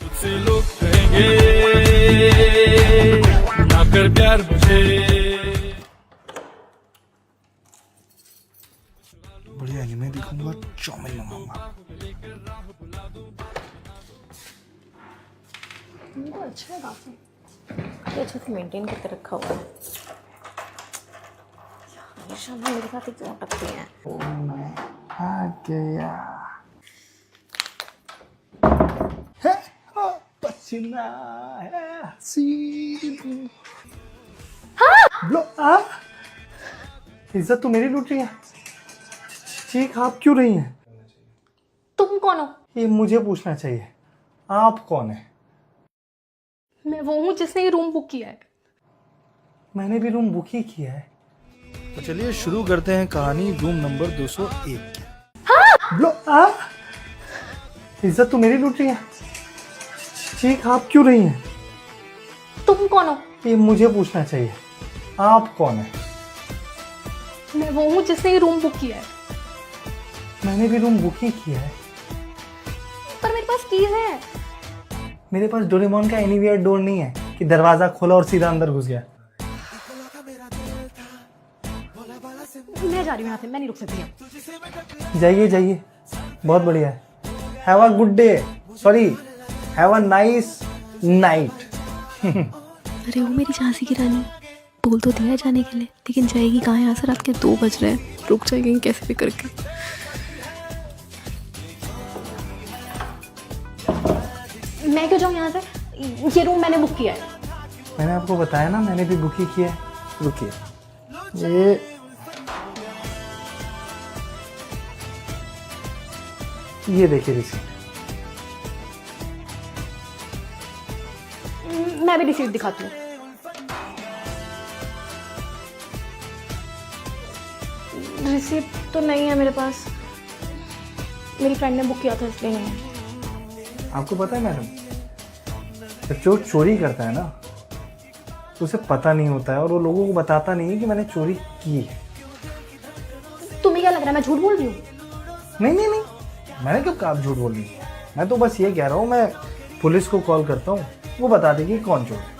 तुझसे लोग कहेंगे ना कर प्यार मुझे। बढ़िया एनिमे देखूंगा, चाउमीन मंगाऊंगा। तो अच्छा है काफी, अच्छे से मेंटेन करके रखा हुआ है। हमेशा ना मेरे साथ क्यों अटकती हैं? आ गया है, पसीना है हसीन। हाँ इज्जत तो मेरी लूट रही है। चीख आप क्यों रही हैं? तुम कौन हो? ये मुझे पूछना चाहिए, आप कौन है? मैं वो हूँ जिसने ये रूम बुक किया है। मैंने भी रूम बुक ही किया है। तो चलिए शुरू करते हैं कहानी रूम नंबर 201 की। हाँ इज्जत तो मेरी लूट रही है। चीख आप क्यों रही हैं? तुम कौन हो? ये मुझे पूछना चाहिए, आप कौन है? मैं वो हूँ जिसने ये रूम बुक किया है। मैंने भी रूम बुक ही किया है। पर मेरे पास कीज है। मेरे पास डोरेमोन का एनीवेयर डोर नहीं है कि दरवाजा खोला और सीधा अंदर घुस गया। मैं जा रही हूँ यहाँ से, मैं नहीं रुक सकती अब। जाइए जाइए, बहुत बढ़िया है। Have a good day, sorry have a nice night. अरे वो मेरी झांसी की रानी, बोल तो दिया जाने के लिए, लेकिन जाएगी कहाँ? यहाँ से रात के 2 बज रहे हैं, रुक जाएगी कैसे भी करके। मैं क्यों जाऊँ यहाँ से? ये रूम मैंने बुक किया है। मैंने आपको बताया ना, मैंने भी बुक ही किया है। रुकिए, ये देखिए रिसीप्ट। मैं भी रिसीप्ट दिखाती हूँ। रिसीप्ट तो नहीं है मेरे पास, मेरी फ्रेंड ने बुक किया था इसलिए नहीं है। आपको पता है मैडम, जब चोर चोरी करता है ना तो उसे पता नहीं होता है और वो लोगों को बताता नहीं है कि मैंने चोरी की है। तुम्हें क्या लग रहा है मैं झूठ बोल रही हूँ? नहीं नहीं नहीं, मैंने कब कहा आप झूठ बोल रही हैं? मैं तो बस ये कह रहा हूँ, मैं पुलिस को कॉल करता हूँ, वो बता देगी कौन चोर है।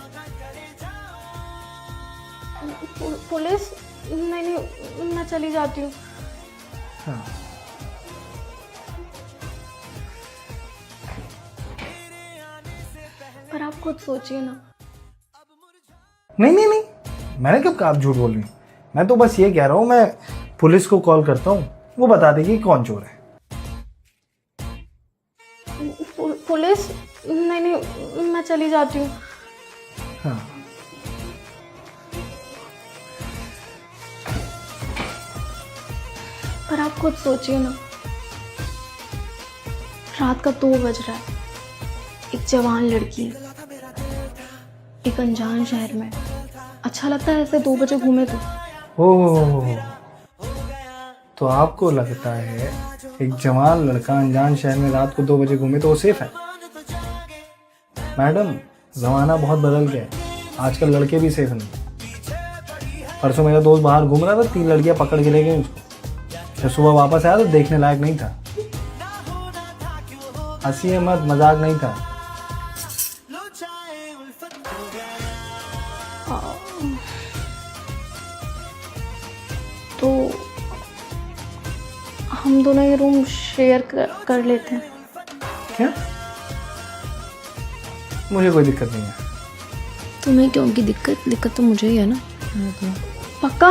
पुलिस? नहीं, मैं चली जाती हूँ। हाँ। पर आप खुद सोचिए ना। नहीं नहीं नहीं, मैंने कब कहा आप झूठ बोल रही हैं? मैं तो बस ये कह रहा हूँ, मैं पुलिस को कॉल करता हूँ, वो बता देगी कौन चोर है। पुलिस? नहीं, मैं चली जाती हूँ। हाँ। पर आप खुद सोचिए ना, रात का 2 बज रहा है, एक जवान लड़की एक अनजान शहर में, अच्छा लगता है ऐसे 2 बजे घूमे तो? ओह, तो आपको लगता है एक जवान लड़का अनजान शहर में रात को 2 बजे घूमे तो वो सेफ है? मैडम, जमाना बहुत बदल गया है, आजकल लड़के भी सेफ नहीं। परसों मेरा दोस्त बाहर घूम रहा था, 3 लड़कियां पकड़ के ले गई उसको। जब सुबह वापस आया तो देखने लायक नहीं था। हंसी मत, मजाक नहीं था। तो हम दोनों ये रूम शेयर कर लेते हैं क्या? मुझे कोई दिक्कत नहीं है। तुम्हें क्यों की दिक्कत तो मुझे ही है ना। पक्का?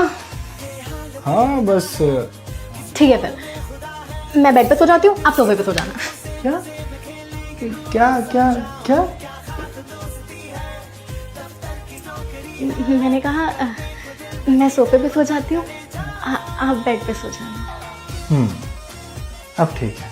हाँ बस। ठीक है, फिर मैं बेड पे सो जाती हूँ, आप सोफे पे सो जाना। क्या क्या क्या क्या? मैंने कहा मैं सोफे पे सो जाती हूँ, आप बेड पे सो जाना। अब ठीक है।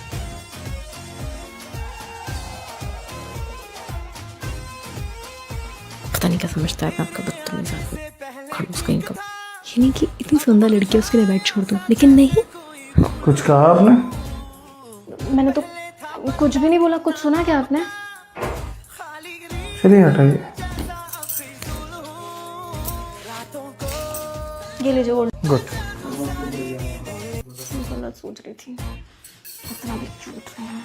पता नहीं क्या समझता है आपका बदतमीज आदमी, खड़ूस कहीं का। ये नहीं कि इतनी सुंदर लड़की है उसके लिए बेड छोड़ दूं, लेकिन नहीं। कुछ कहा आपने? मैंने तो कुछ भी नहीं बोला, कुछ सुना क्या आपने? चलिए हटाइए। ये लीजिए गोल्ड। गुड। गलत सोच रही थी, इतना भी क्यूट रहे हैं।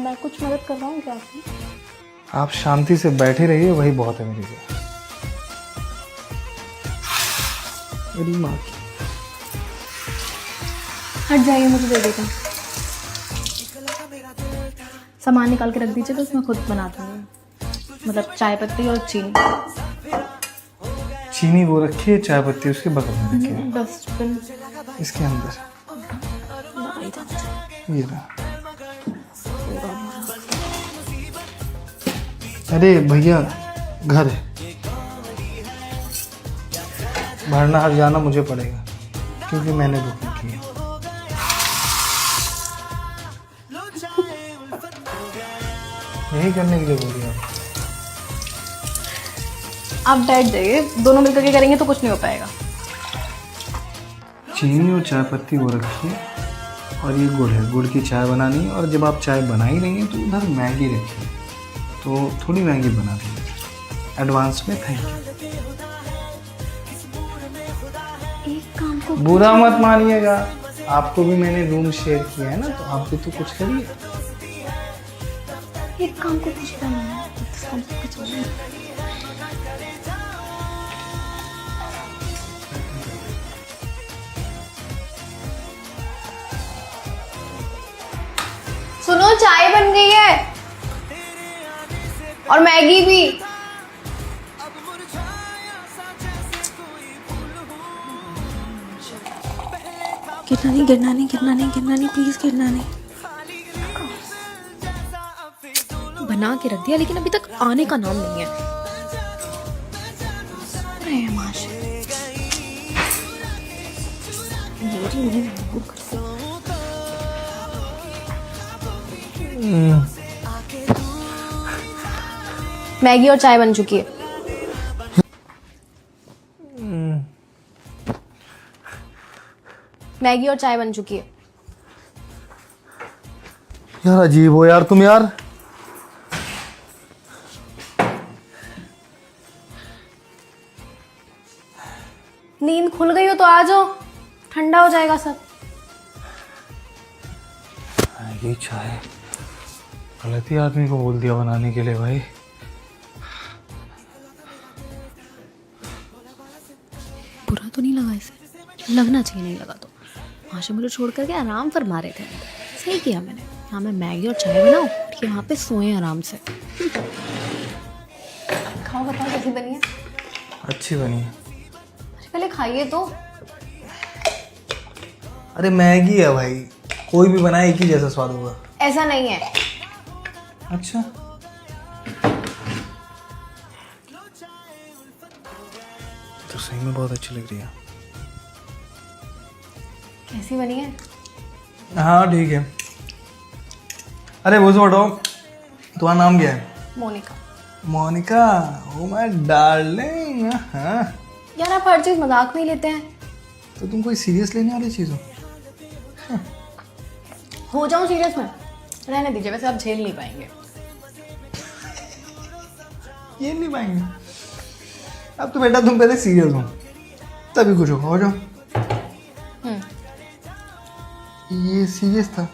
मैं कुछ मदद कर रहा हूँ क्या आपकी? आप शांति से बैठे रहिए, वही बहुत है मेरे लिए। मेरी माँ की। हट जाइए, मुझे दे देगा। सामान निकाल के रख दीजिए तो उसमें खुद बना दूंगी, मतलब चाय पत्ती और चीनी। चीनी वो रखी है, चाय पत्ती उसके बगल में रखी है, डस्टबिन इसके अंदर। ये रहा। अरे भैया, घर है, भरना हर जाना मुझे पड़ेगा क्योंकि मैंने बुकिंग की है। यही करने के लिए बोल रही हूँ। आप बैठ जाइए, दोनों मिलकर के करेंगे तो कुछ नहीं हो पाएगा। चीनी और चाय पत्ती वो रखी है और ये गुड़ है, गुड़ की चाय बनानी है। और जब आप चाय बना ही रही हैं तो उधर मैगी रखी है, तो थोड़ी मैगी बना दीजिए एडवांस में। Thank you. एक काम को बुरा मत मानिएगा, आपको भी मैंने रूम शेयर किया है ना, तो आप भी तो कुछ करिए। एक काम को कुछ करना है, इस काम को कुछ नहीं। सुनो, चाय बन गई है और मैगी भी। गिरना नहीं, प्लीज गिरना नहीं। बना के रख दिया लेकिन अभी तक आने का नाम नहीं है। अरे माशा, मेरी नहीं मजबूर कर सकती। मैगी और चाय बन चुकी है। मैगी और चाय बन चुकी है। यार अजीब हो यार तुम यार। नींद खुल गई हो तो आ जाओ, ठंडा हो जाएगा सब। ये चाय गलत ही आदमी को बोल दिया बनाने के लिए भाई। बुरा तो नहीं लगा इसे? लगना चाहिए, नहीं लगा तो माशा मुझे छोड़ करके आराम फरमा रहे थे। सही किया मैंने, यहाँ मैं मैगी और चाय बनाऊँ और ये वहाँ पे सोए आराम से। खाओ, बताओ कैसी बनी है? अच्छी बनी है। अरे पहले खाइए तो। अरे मैगी है भाई, कोई भी बनाए एक ही जैसा स्वाद होगा। ऐसा नहीं है। अच्छा, तो सही में बहुत अच्छी लग रही है। कैसी बनी है? हाँ ठीक है। अरे वो जो हटाओ, तुम्हारा नाम क्या है? Monika. Monika, oh my darling. हाँ, यार आप हर चीज मजाक में ही लेते हैं। तो तुम कोई सीरियस लेने वाली चीज हो जाऊं सीरियस में? रहने दीजिए, वैसे आप झेल नहीं पाएंगे। ये नहीं पाएंगे। अब तो बेटा तुम पहले सीरियस हो तभी कुछ होगा। हो जाओ। ये सीरियस था।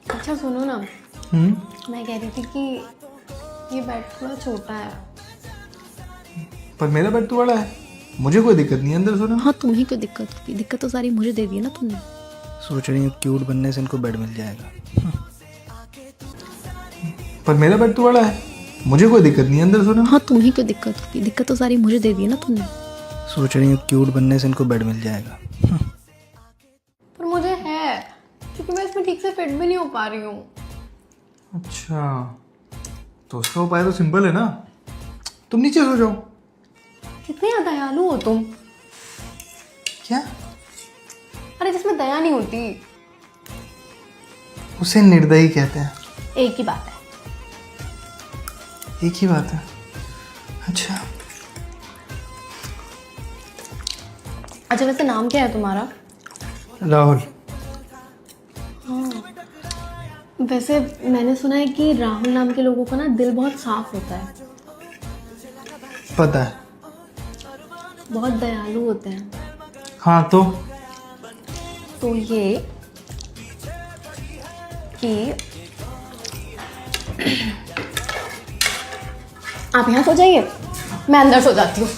अच्छा सुनो ना, मैं कह रही थी कि ये बेड थोड़ा छोटा है। पर मेरा बेड तो बड़ा है, मुझे कोई दिक्कत नहीं है अंदर सोने में। हाँ, तुम्हें क्यों दिक्कत होगी? दिक्कत तो सारी मुझे दे दी है ना तुमने। सोच रही हूँ क्यूट बनने से इनको बेड मिल जाएगा। पर मेरा बेड तो बड़ा है, मुझे कोई दिक्कत नहीं है अंदर सोने में। हाँ, तुम्हें क्यों दिक्कत होगी? दिक्कत तो सारी मुझे दे दी है ना तुमने। सोच रही हूँ क्यूट बनने से इनको बेड मिल जाएगा। पर मुझे है, क्योंकि मैं इसमें ठीक से फिट भी नहीं हो पा रही हूँ। अच्छा, तो उसका उपाय तो सिंपल है ना, तुम नीचे सो जाओ। कितने दयालु हो तुम। क्या? अरे जिसमें दया नहीं होती उसे निर्दयी कहते हैं। एक ही बात है। एक ही बात है। अच्छा अच्छा वैसे नाम क्या है तुम्हारा? राहुल। वैसे मैंने सुना है कि राहुल नाम के लोगों का ना दिल बहुत साफ होता है, पता है। बहुत दयालु होते हैं। हाँ तो ये कि आप यहाँ सो जाइए, मैं अंदर सो जाती हूँ।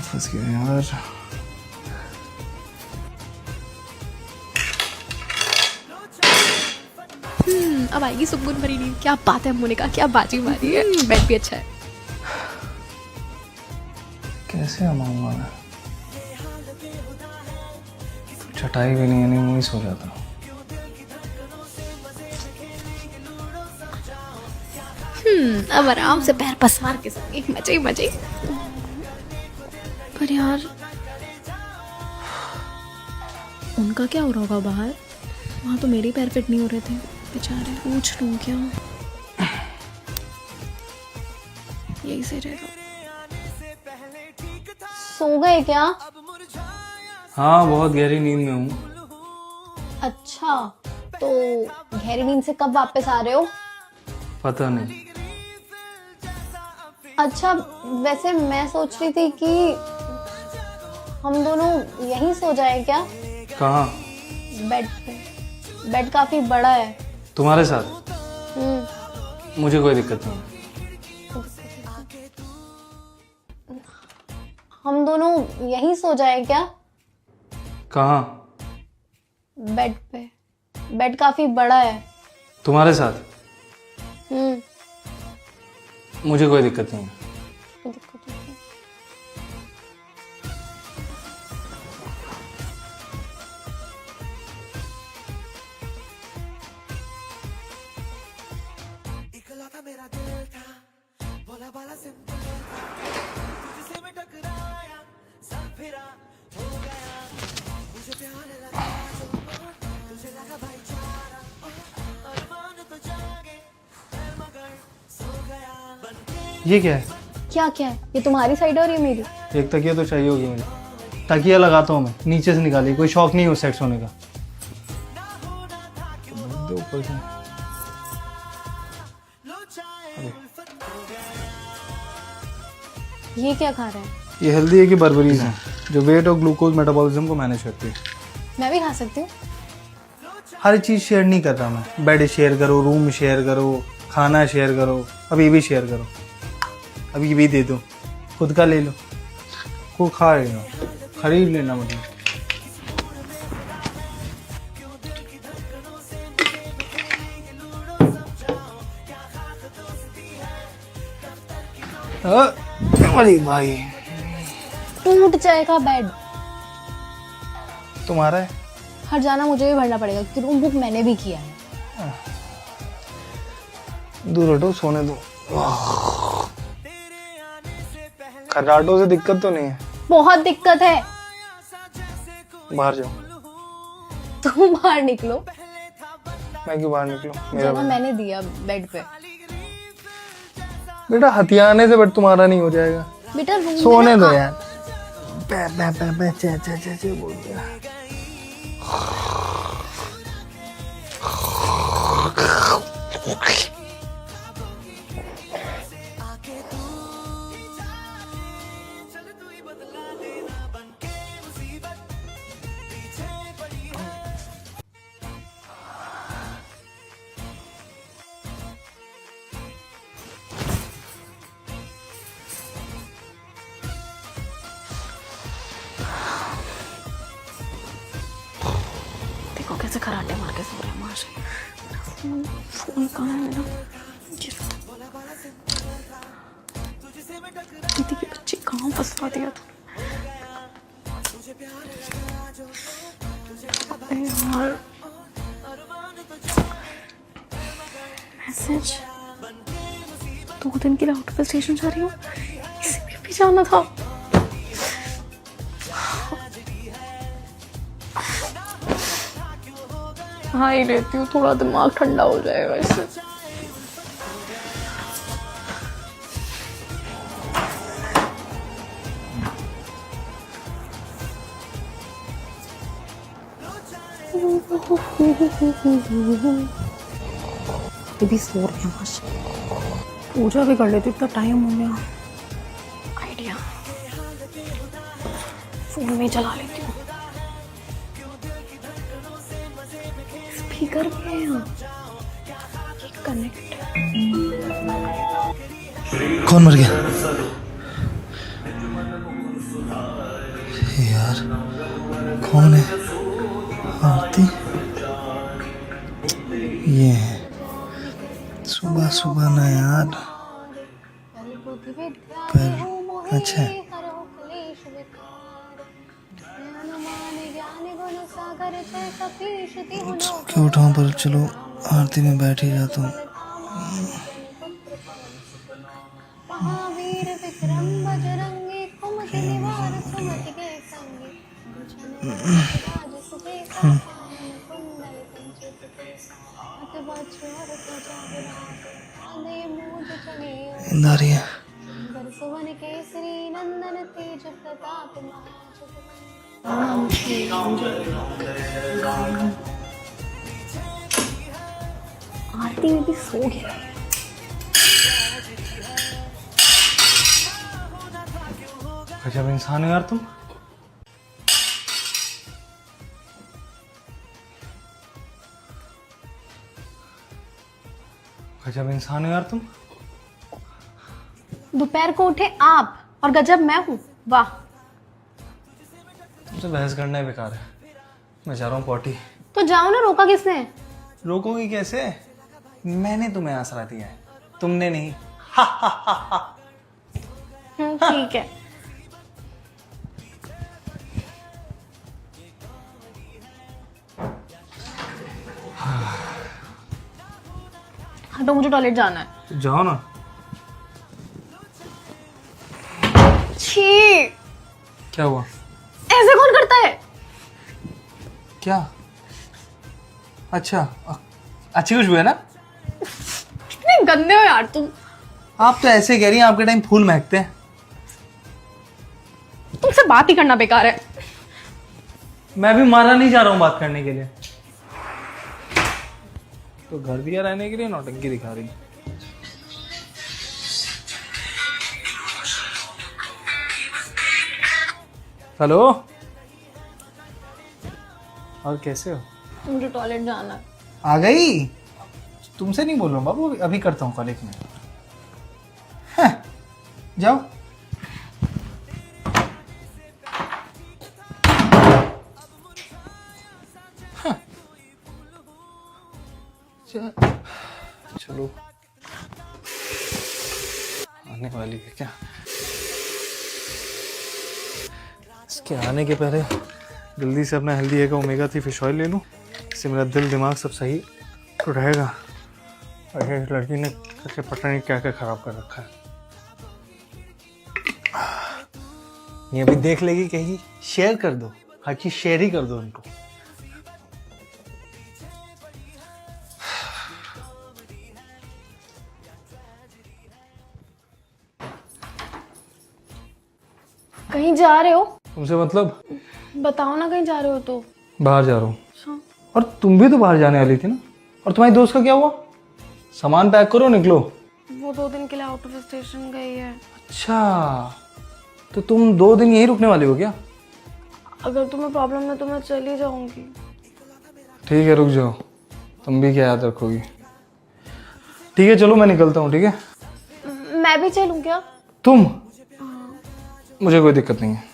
फंस गया यार। अब आएगी सुकून भरी नींद। क्या बात है मोनिका, क्या बाजी मारी है। बेड भी अच्छा है। कैसे अमाऊंगा मैं? चटाई भी नहीं है, नहीं सो जाता। अब आराम से पैर पसार के सोएंगे, मजे ही मजे। पर यार उनका क्या हो रहा होगा बाहर? वहाँ तो मेरे पैर फिट नहीं हो रहे थे बेचारे। पूछ लूँ क्या? यही सही रहेगा। सो गए क्या? हाँ बहुत गहरी नींद में हूँ। अच्छा तो गहरी नींद से कब वापस आ रहे हो? पता नहीं। अच्छा वैसे मैं सोच रही थी कि हम दोनों यहीं सो जाए क्या? कहाँ? बेड पे। बेड काफी बड़ा है। तुम्हारे साथ? मुझे कोई दिक्कत नहीं। हम दोनों यहीं सो जाए क्या? कहाँ? बेड पे। बेड काफी बड़ा है। तुम्हारे साथ? हम्म। मुझे कोई दिक्कत नहीं। ये क्या है? क्या क्या है? ये तुम्हारी साइड है और ये मेरी। एक तकिया तो चाहिए होगी मुझे। तकिया लगाता हूँ मैं, नीचे से निकालिए। कोई शौक नहीं हो सेक्स होने का। ऊपर से ये क्या खा रहे हैं? ये हेल्दी है कि बर्बरीज है जो वेट और ग्लूकोज मेटाबॉलिज्म को मैनेज करती है। मैं भी खा सकती हूँ? हर चीज़ शेयर नहीं कर रहा मैं। बेड शेयर करो, रूम शेयर करो, खाना शेयर करो, अब ये भी शेयर करो। अब ये भी दे दो, खुद का ले लो, को खा लेना, खरीद लेना मतलब। अरे भाई टूट जाएगा बेड। तुम्हारा है? हर जाना मुझे भी भरना पड़ेगा क्योंकि रूम बुक मैंने भी किया है। दूर हटो, सोने दो। खर्राटों से दिक्कत तो नहीं है? बहुत दिक्कत है। बाहर जाओ। तुम बाहर निकलो। मैं क्यों बाहर निकलूं? मेरा जगह मैंने दिया बेड पे। बेटा हथियाने से बट तुम्हारा नहीं हो जाएगा। बेटा रूम सोने दो यार। पे पे पे पे चे चे चे चे बोल दिया। देखो कैसे खराटे मार के सो रहे हैं माशा। फोन कहाँ है मेरा? दीदी की बच्ची कहाँ फंसवा दिया तू? यार मैसेज 2 दिन के लिए आउट ऑफ स्टेशन जा रही हूँ, इसे भी जाना था। हाँ ही लेती हूँ, थोड़ा दिमाग ठंडा हो जाएगा इससे। ये भी सो रहे हैं आज। पूजा भी कर लेती, इतना टाइम हो गया। आइडिया, फोन में चला लेती हूँ। स्पीकर भी है यहाँ, कनेक्ट। कौन मर गया यार? कौन है? आरती? ये है। सुबह सुबह ना यार, पर अच्छा है। सो के उठाऊं, पर चलो आरती में बैठ ही जाता हूँ। नींद आ रही है। आरती में भी सो गया। गजब इंसान हो यार तुम। गजब इंसान हो यार तुम। दोपहर को उठे आप और गजब मैं हूँ, वाह। तुमसे बहस करना ही बेकार है, मैं जा रहा हूँ पॉटी। तो जाओ ना, रोका किसने? रोकोगी कैसे? मैंने तुम्हें आसरा दिया है, तुमने नहीं। ठीक है। हाँ तो मुझे टॉयलेट जाना है। जाओ ना। छी, क्या हुआ? ऐसे कौन करता है? क्या? अच्छा, अच्छी खुशबू है ना? कितने गंदे हो यार तुम। आप तो ऐसे कह रही हैं, आपके टाइम फूल महकते हैं। तुमसे बात ही करना बेकार है। मैं भी मारा नहीं जा रहा हूँ बात करने के लिए। तो घर दिया रहने के लिए नौटंकी दिखा रही। हेलो, और कैसे हो? मुझे टॉयलेट जाना है। आ गई? तुमसे नहीं बोल रहा हूँ बाबू, अभी करता हूँ कॉलेज में। हाँ, जाओ। हाँ, चलो, आने वाली है क्या? इसके आने के पहले जल्दी से अपना हेल्दी है का ओमेगा 3 फिश ऑयल ले लूँ। इससे मेरा दिल दिमाग सब सही तो रहेगा। और ये लड़की ने करके पता नहीं क्या क्या खराब कर रखा है। ये अभी देख लेगी, कहेगी शेयर कर दो। हर चीज शेयर ही कर दो उनको। कहीं जा रहे हो? तुमसे मतलब? बताओ ना, कहीं जा रहे हो तो। बाहर जा रहा हूँ। अच्छा। और तुम भी तो बाहर जाने वाली थी ना? और तुम्हारी दोस्त का क्या हुआ? सामान पैक करो, निकलो। वो 2 दिन के लिए आउट ऑफ स्टेशन गई है। अच्छा, तो तुम 2 दिन यहीं रुकने वाली हो क्या? अगर तुम्हें प्रॉब्लम है तो मैं चली जाऊंगी। ठीक है, रुक जाओ। तुम भी क्या याद रखोगी? ठीक है, चलो मैं निकलता हूँ। ठीक है, मैं भी चलूं क्या? तुम? मुझे कोई दिक्कत नहीं है।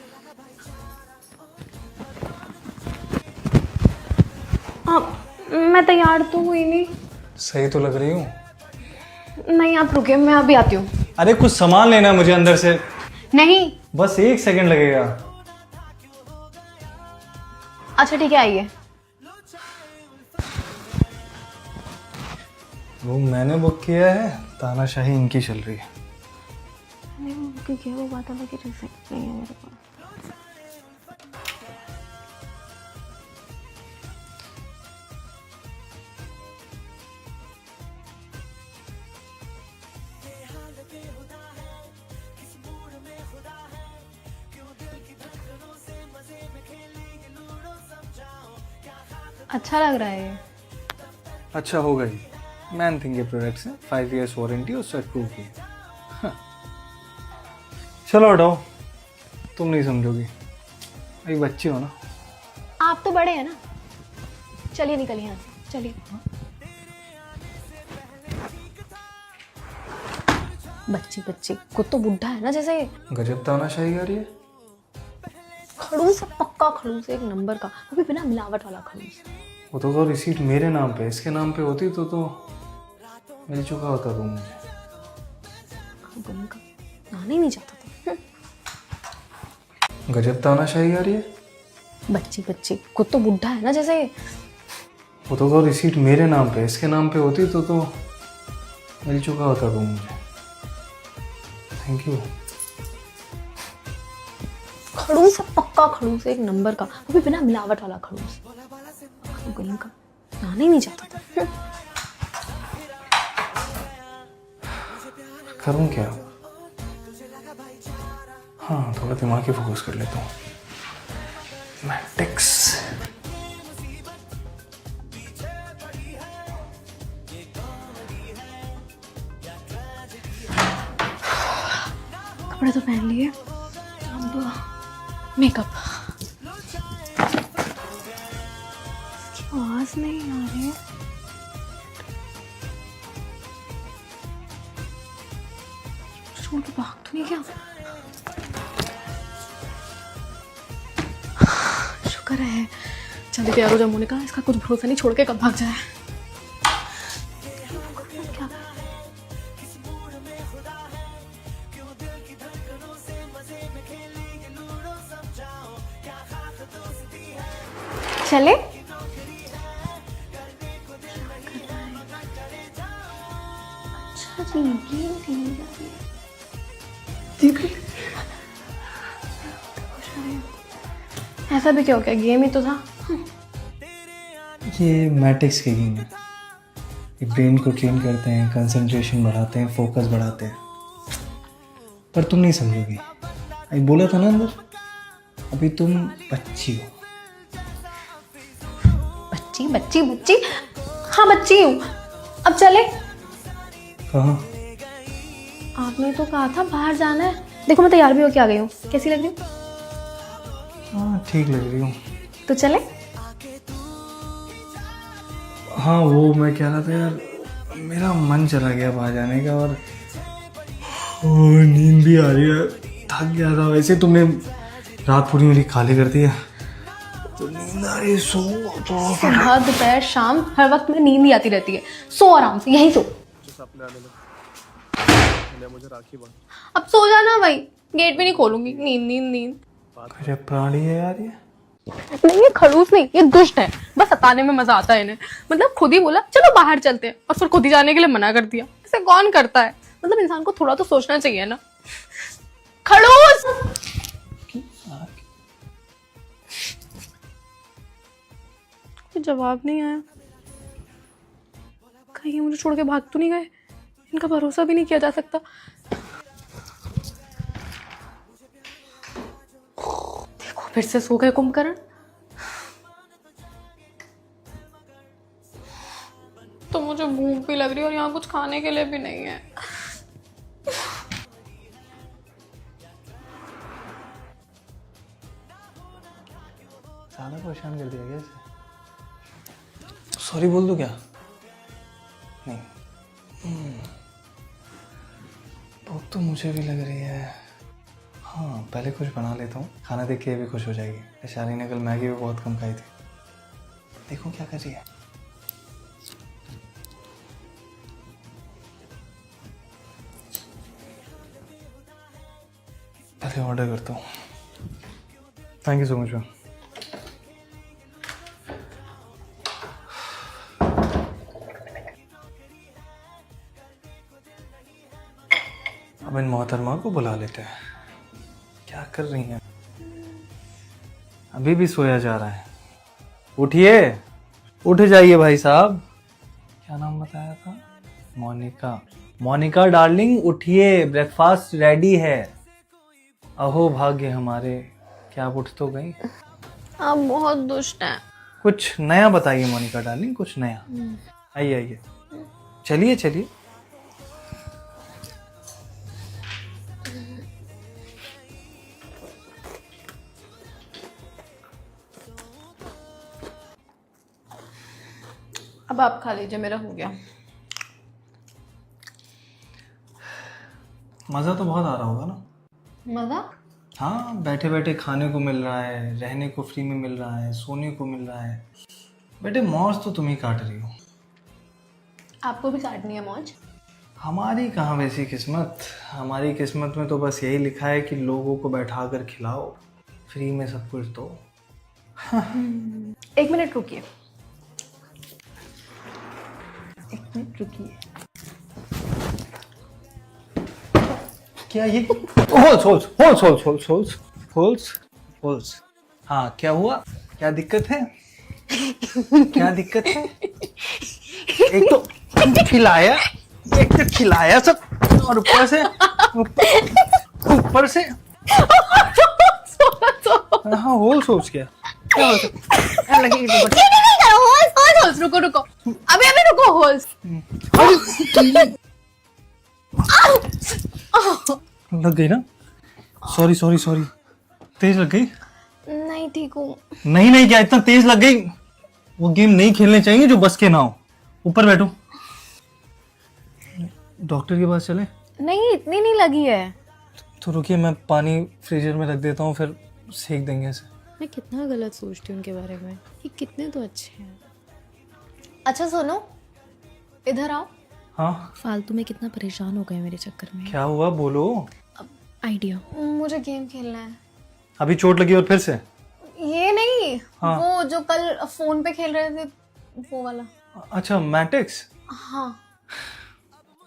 मैं तैयार तो हुई नहीं। सही तो लग रही हूँ। नहीं, आप रुके, मैं अभी आती हूँ। अरे कुछ सामान लेना है मुझे अंदर से। नहीं। बस 1 सेकंड लगेगा। अच्छा ठीक है, आइए। रूम मैंने बुक किया है, तानाशाही इनकी चल रही है। नहीं क्योंकि वो बात अलग ही रिस्क नहीं है मेरे पास। अच्छा लग रहा है ये। अच्छा होगा ही, मैन थिंग के प्रोडक्ट्स हैं, 5 years वारंटी और सब प्रूफ भी है। हाँ। चलो हटाओ, तुम नहीं समझोगी, अभी बच्ची हो ना। आप तो बड़े हैं ना, चलिए निकलिए यहाँ से, चलिए। बच्ची बच्ची खुद तो बुढ़ा है ना जैसे। गजब तानाशाही कर रही है। खड़ूस है, पक्का खड़ूस है, एक नंबर का, वो भी बिना मिलावट वाला खड़ूस। वो तो रिसीट मेरे नाम पे, इसके नाम पे होती तो मिल चुका होता रूम मुझे। आने नहीं चाहता था। गजब तानाशाही कर रही है। बच्ची बच्ची खुद तो बुढ़ा है ना जैसे। वो तो रिसीट मेरे नाम पे, इसके नाम पे होती तो मिल चुका होता रूम मुझे। Thank you. खड़ूस है, पक्का खड़ूस है, एक नंबर का, वो भी बिना मिलावट वाला खड़ूस। गली का आने नहीं चाहता था। करूं क्या? हाँ, थोड़ा दिमाग ही फोकस कर लेता हूँ। मैट्रिक्स। कपड़े तो पहन लिए, अब मेकअप। आवाज नहीं आ रही है। छोड़ के भाग तो नहीं गया? शुक्र है जल्दी तैयार हो जा मोनिका, इसका कुछ भरोसा नहीं, छोड़ के कब भाग जाए। क्या? चले? अच्छा जी, गेम खेलने जा रही है। ऐसा भी क्या हो गया, गेम ही तो था। ये मैट्रिक्स की गेम है। ये ब्रेन को ट्रेन करते हैं, कंसंट्रेशन बढ़ाते हैं, फोकस बढ़ाते हैं। पर तुम नहीं समझोगी, अभी बोला था ना अंदर, अभी तुम बच्ची हो। बच्ची बच्ची बच्ची, हाँ बच्ची हूँ। अब चले? कहाँ? आपने तो कहा था बाहर जाना है। देखो मैं तैयार भी होके आ गई हूँ, कैसी लग रही हूँ? हाँ ठीक लग रही हूँ। तो चले? हाँ वो मैं कह रहा था यार, मेरा मन चला गया बाहर जाने का और नींद भी आ रही है, थक गया था। वैसे तुमने रात पूरी मेरी खाली कर दी है, तो नींद आ रही है, सो तो। सुबह दोपहर शाम हर वक्त में नींद ही आती रहती है, सो आराम से, यही सो। अब सो जाना भाई, गेट भी नहीं खोलूंगी। नींद नींद नींद। अरे प्राणी है यार ये। नहीं ये खड़ूस नहीं, ये दुष्ट है, बस सताने में मजा आता है इन्हें। मतलब खुद ही बोला चलो बाहर चलते हैं और फिर खुद ही जाने के लिए मना कर दिया। ऐसे कौन करता है? मतलब इंसान को थोड़ा तो सोचना चाहिए ना। खड़ूस! कोई जवाब नहीं आया, कहीं ये मुझे छोड़ के भाग तो नहीं गए? इनका भरोसा भी नहीं किया जा सकता। देखो फिर से सो गए कुंभकर्ण। तो मुझे भूख भी लग रही है और यहाँ कुछ खाने के लिए भी नहीं है। ज्यादा परेशान कर दिया क्या इसे? सॉरी बोल दो क्या? नहीं, भूख तो मुझे भी लग रही है। हाँ पहले कुछ बना लेता हूँ, खाना देख के ये भी खुश हो जाएगी। शाली ने कल मैगी भी बहुत कम खाई थी, देखो क्या कर रही है। पहले ऑर्डर करता हूँ। Thank you so much ma'am. अब इन मोहतरमा को बुला लेते हैं। क्या कर रही हैं? अभी भी सोया जा रहा है। उठिए, उठ जाइए भाई साहब। क्या नाम बताया था? मोनिका। मोनिका डार्लिंग उठिए, ब्रेकफास्ट रेडी है। अहो भाग्य हमारे, क्या आप उठ तो गई? आप बहुत दुष्ट हैं। कुछ नया बताइए मोनिका डार्लिंग, कुछ नया। आइए आइए, चलिए चलिए। अब आप खा लीजिए, मेरा हो गया। मज़ा तो बहुत आ रहा होगा ना? मजा? हाँ, बैठे बैठे खाने को मिल रहा है, रहने को फ्री में मिल रहा है, सोने को मिल रहा है। बेटे मौज तो तुम ही काट रही हो। आपको भी काटनी है मौज? हमारी कहाँ वैसी किस्मत। हमारी किस्मत में तो बस यही लिखा है कि लोगों को बैठा कर खिलाओ, फ्री में सब कुछ दो। 1 मिनट रुकिए, 1 मिनट रुकिए। क्या ये? Holes holes holes holes holes holes holes holes. हाँ, क्या हुआ? क्या दिक्कत है? क्या दिक्कत है? एक तो खिलाया सब, और ऊपर से हाँ होल्स होल्स। क्या होल्स, रुको रुको, अभी रुको। होल्स लग गई ना? सॉरी सॉरी सॉरी, तेज लग गई? नहीं, ठीक हूँ। नहीं नहीं, क्या इतना तेज लग गई? वो गेम नहीं खेलने चाहिए जो बस के ना हो। ऊपर बैठो, डॉक्टर के पास चले? नहीं, इतनी नहीं लगी है। तो रुकिए, मैं पानी फ्रीजर में रख देता हूँ, फिर सेक देंगे इसे। मैं कितना गलत सोचती हूँ उनके बारे में, ये कितने तो अच्छे हैं। अच्छा सुनो, इधर आओ। हाँ, फालतू में कितना परेशान हो गए मेरे चक्कर में। क्या हुआ बोलो? आइडिया। मुझे गेम खेलना है। अभी चोट लगी और फिर से? ये नहीं, हाँ। वो जो कल फोन पे खेल रहे थे, वो वाला। अच्छा, मैट्रिक्स? हाँ,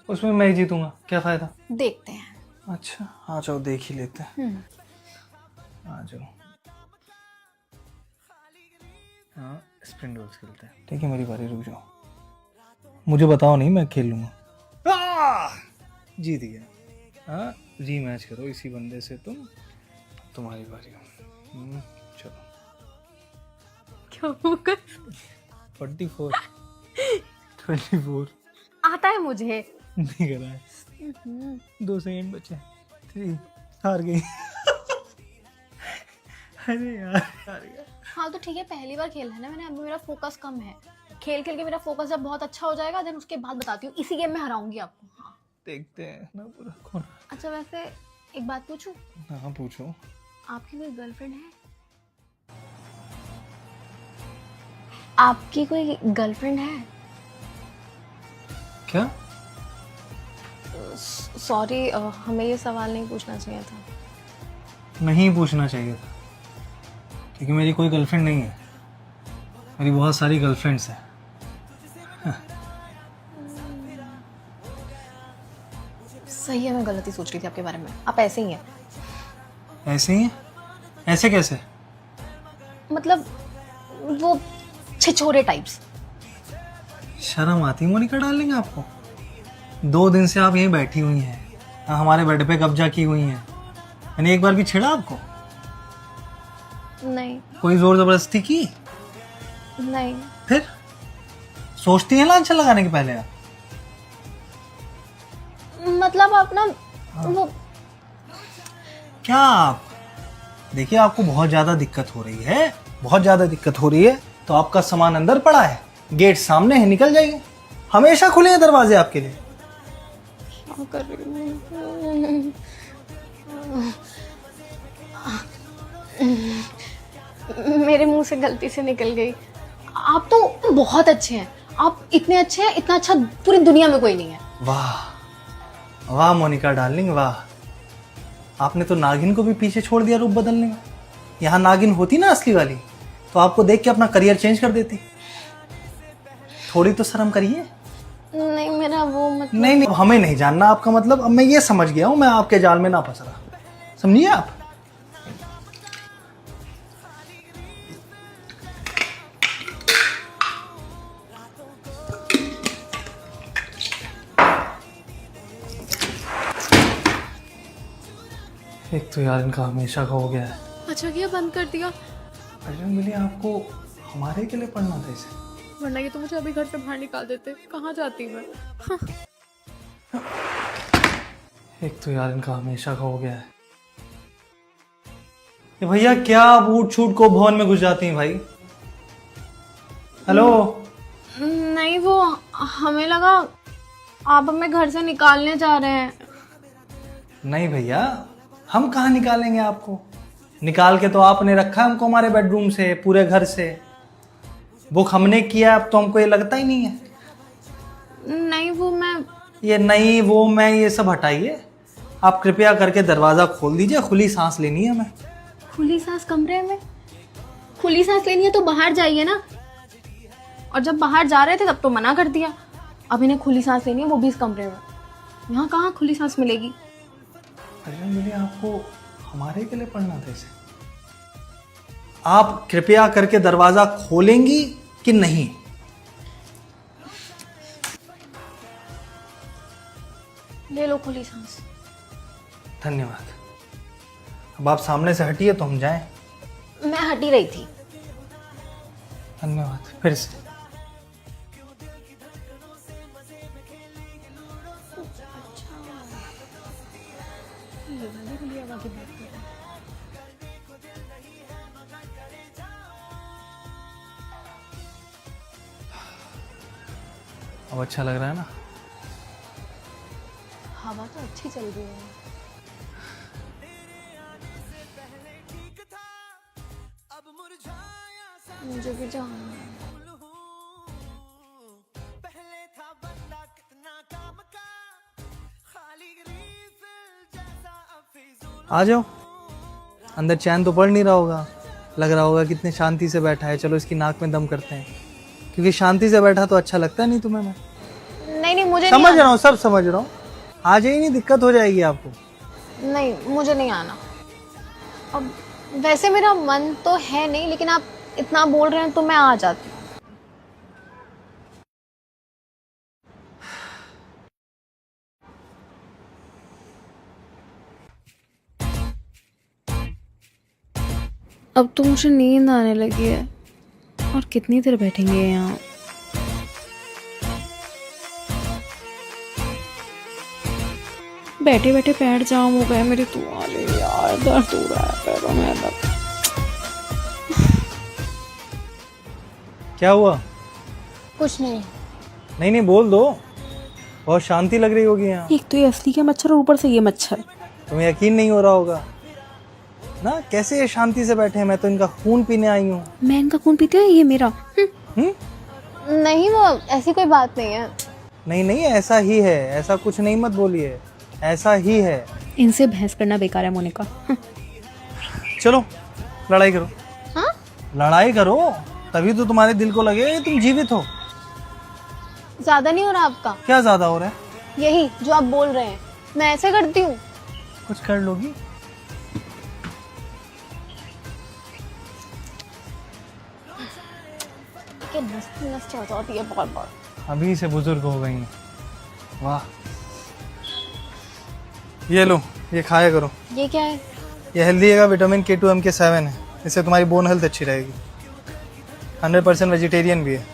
उसमें मैं ही जीतूंगा, क्या फायदा? देखते हैं। अच्छा, आ जाओ, देख ही लेते हैं। आ जाओ। हाँ, स्पिन रोल्स खेलते हैं। ठीक है, मेरी बारी, रुक जाओ। मुझे बताओ नहीं, मैं खेल लूंगा। जीत गया। हाँ, रीमैच करो इसी बंदे से तुम। तुम्हारी बारी। चलो। क्या होगा? 44 24 आता है मुझे। नहीं करा है। 2 सेकंड बचे। 3 हार गई। अरे यार, हार गया। हाँ तो ठीक है, पहली बार खेला है ना मैंने, अभी मेरा फोकस कम है। खेल खेल के मेरा फोकस जब बहुत अच्छा हो जाएगा, देन उसके बाद बताती हूँ। इसी गेम में हराऊंगी आपको। हाँ, देखते हैं ना पूरा कौन। अच्छा वैसे एक बात पूछूं? हाँ पूछो। आपकी कोई गर्लफ्रेंड है? आपकी कोई गर्लफ्रेंड है? क्या? सॉरी, हमें ये सवाल नहीं पूछना चाहिए था। नहीं पूछना चाहिए था, क्योंकि मेरी कोई गर्लफ्रेंड नहीं है। मेरी बहुत सारी गर्लफ्रेंड्स हैं। सही है, मैं गलत ही सोच रही थी आपके बारे में। आप ऐसे ही हैं। ऐसे ही? ऐसे कैसे? मतलब वो छिछोरे टाइप्स। शर्म आती मोनिका डार्लिंग आपको? 2 दिन से आप यहीं बैठी हुई हैं, हमारे बेड पे कब्जा की हुई हैं। मैंने एक बार भी छेड़ा आपको? नहीं। कोई जोर जबरदस्ती की? नहीं। फिर सोचती है लांछन लगाने के पहले आप? मतलब आप ना वो क्या आप? देखिए, आपको बहुत ज्यादा दिक्कत हो रही है, बहुत ज्यादा दिक्कत हो रही है, तो आपका सामान अंदर पड़ा है, गेट सामने है, निकल जाइए। हमेशा खुले हैं दरवाजे आपके लिए। क्या कर रही हूँ? मेरे मुंह से गलती से निकल गई। आप तो बहुत अच्छे हैं। आप इतने अच्छे हैं, इतना अच्छा पूरी दुनिया में कोई नहीं है। वाह वाह मोनिका डार्लिंग, वाह। आपने तो नागिन को भी पीछे छोड़ दिया रूप बदलने में। यहाँ नागिन होती ना असली वाली, तो आपको देख के अपना करियर चेंज कर देती। थोड़ी तो शर्म करिए। नहीं, मेरा वो मतलब? नहीं नहीं, हमें नहीं जानना आपका मतलब। अब मैं ये समझ गया हूँ, मैं आपके जाल में ना फंस रहा, समझिए आप। एक तो यार इनका हमेशा का हो गया है। अच्छा किया बंद कर दिया, बजरंग बली, आपको हमारे के लिए पढ़ना था इसे। वरना ये तो मुझे अभी घर से बाहर निकाल देते। कहाँ जाती मैं? हाँ। एक तो यार इनका हमेशा का हो गया है। ये भैया क्या आप उठ छूट को भवन में घुस जाती हैं भाई? हेलो। नहीं, वो हमें लगा आप हमें घर से निकालने जा रहे हैं। नहीं भैया, हम कहाँ निकालेंगे आपको? निकाल के तो आपने रखा है हमको हमारे बेडरूम से, पूरे घर से। बुक हमने किया, अब तो हमको ये लगता ही नहीं है। नहीं वो मैं ये नहीं वो मैं ये सब हटाइए। आप कृपया करके दरवाजा खोल दीजिए, खुली सांस लेनी है हमें। खुली सांस कमरे में? खुली सांस लेनी है तो बाहर जाइए ना। और जब बाहर जा रहे थे तब तो मना कर दिया। अब इन्हें खुली सांस लेनी है, वो भी इस कमरे में। यहाँ कहाँ खुली सांस मिलेगी? अरे आपको हमारे के लिए पढ़ना था इसे। आप कृपया करके दरवाजा खोलेंगी कि नहीं? ले लो खुली सांस। धन्यवाद। अब आप सामने से हटिए तो हम जाएं। मैं हटी रही थी। धन्यवाद फिर से। अब अच्छा लग रहा है ना? हवा तो अच्छी चल रही है। मुझे भी जाना है। आ जाओ अंदर। चैन तो पड़ नहीं रहा होगा, लग रहा होगा कितने शांति से बैठा है। चलो इसकी नाक में दम करते हैं, क्योंकि शांति से बैठा तो अच्छा लगता नहीं तुम्हें। मैं नहीं मुझे समझ रहा हूँ, सब समझ रहा हूँ। आ जाइए, नहीं दिक्कत हो जाएगी आपको। नहीं मुझे नहीं आना। अब वैसे मेरा मन तो है नहीं, लेकिन आप इतना बोल रहे हैं तो मैं आ जाती हूँ। अब तो मुझे नींद आने लगी है। और कितनी देर बैठेंगे यहाँ? बैठे बैठे पैर जाम हो गए मेरे। तू आ ले यार, दर्द हो रहा है पैरों में अलग। क्या हुआ? कुछ नहीं। नहीं नहीं बोल दो, बहुत शांति लग रही होगी यहाँ। एक तो ये असली के मच्छर और ऊपर से ये मच्छर। तुम्हें यकीन नहीं हो रहा होगा ना, कैसे ये शांति से बैठे हैं। मैं तो इनका खून पीने आई हूँ। मैं इनका खून पीती हूँ, ये मेरा। नहीं वो ऐसी कोई बात नहीं है। नहीं नहीं, ऐसा ही है। ऐसा कुछ नहीं मत बोलिए, ऐसा ही है। इनसे बहस करना बेकार है मोनिका। चलो लड़ाई करो। हाँ? लड़ाई करो, तभी तो तुम्हारे दिल को लगे तुम जीवित हो। ज्यादा नहीं हो रहा आपका? क्या ज्यादा हो रहा है? यही जो आप बोल रहे हैं, मैं ऐसे करती हूँ। कुछ कर लोगी? नस हो जाती है बहुत बार। अभी से बुजुर्ग हो गई हैं। वाह। ये लो, ये खाया करो। ये क्या है? ये हेल्दी है, विटामिन K2 MK7 है। इससे तुम्हारी बोन हेल्थ अच्छी रहेगी। 100% वेजिटेरियन भी है।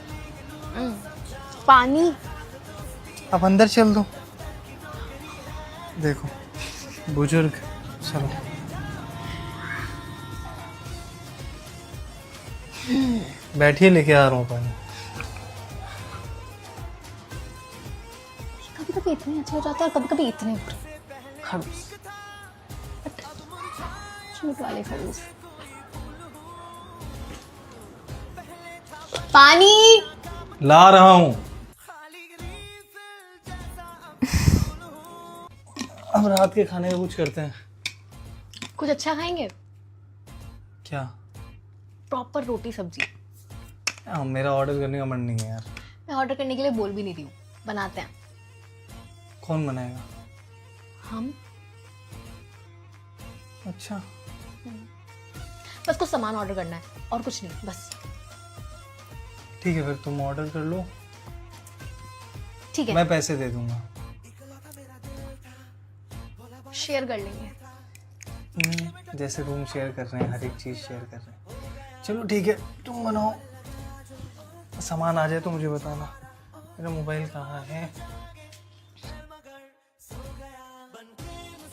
पानी? आप अंदर चल दो। देखो बुजुर्ग। चलो बैठिए, लेके आ रहा हूँ पानी। कभी कभी इतने अच्छे हो जाते हैं और कभी कभी इतने बुरे। खड़ूस, झूठ वाले खड़ूस। पानी ला रहा हूँ। अब रात के खाने का कुछ करते हैं। कुछ अच्छा खाएंगे? क्या? प्रॉपर रोटी सब्जी। मेरा ऑर्डर करने का मन नहीं है यार। मैं ऑर्डर करने के लिए बोल भी नहीं रही हूँ, बनाते हैं। कौन बनाएगा? हम अच्छा, बस कुछ सामान ऑर्डर करना है और कुछ नहीं, बस। ठीक है, फिर तुम ऑर्डर कर लो, ठीक है, मैं पैसे दे दूंगा। शेयर कर लेंगे। जैसे रूम शेयर कर रहे हैं, हर एक चीज शेयर कर रहे हैं। चलो ठीक है, तुम बनाओ, सामान आ जाए तो मुझे बताना। मेरा मोबाइल कहाँ है?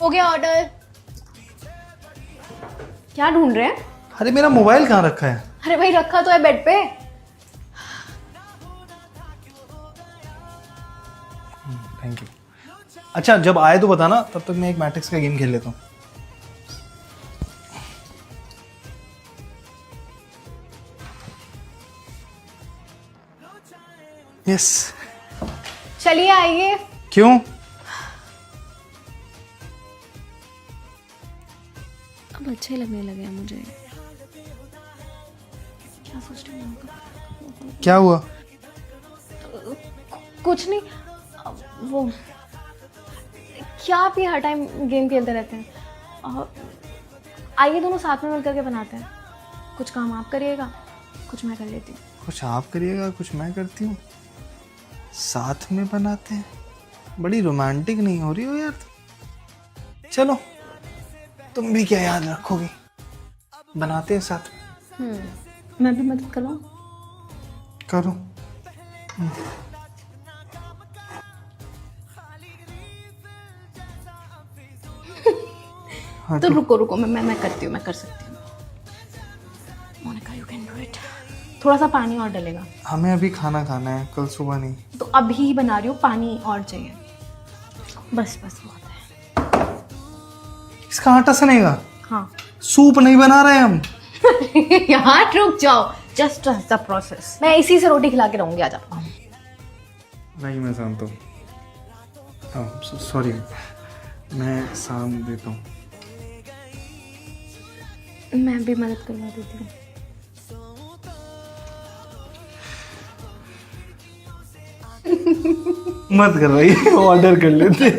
हो गया ऑर्डर। क्या ढूंढ रहे हैं? अरे मेरा मोबाइल कहाँ रखा है? अरे भाई रखा तो है बेड पे। Thank you. अच्छा, जब आए तो बताना, तब तक मैं एक मैट्रिक्स का गेम खेल लेता हूँ। यस। चलिए आइए। क्यों? अब अच्छे लगने लगे हैं मुझे। क्या सोच रही हूँ? क्या हुआ? कुछ नहीं, वो क्या आप ये हर टाइम गेम खेलते रहते हैं? आइए दोनों साथ में मिलकर के बनाते हैं। कुछ काम आप करिएगा, कुछ मैं कर लेती हूँ। कुछ आप करिएगा, कुछ मैं करती हूँ, साथ में बनाते हैं। बड़ी रोमांटिक नहीं हो रही हो यार तुम? चलो, तुम भी क्या याद रखोगी, बनाते हैं साथ में। मैं भी मदद करवाऊँ? करो। हाँ, तो रुको रुको, मैं करती हूँ, मैं कर सकती हूँ। Monika you can do it. थोड़ा सा पानी और डलेगा। हमें अभी खाना खाना है, कल सुबह नहीं। तो अभी ही बना रही हूँ, पानी और चाहिए। बस बस बहुत है। इसका आटा सनेगा? हाँ। सूप नहीं बना रहे हम। यार रुक जाओ, जस्ट ट्रस्ट द प्रोसेस। मैं इसी से रोटी खिला के रहूंगी आज आपको। नहीं, मैं शांत हूँ। सॉरी, मैं शाम देता हूँ। मैं भी मदद करवा देती हूँ। मत कर रही, ऑर्डर कर लेते।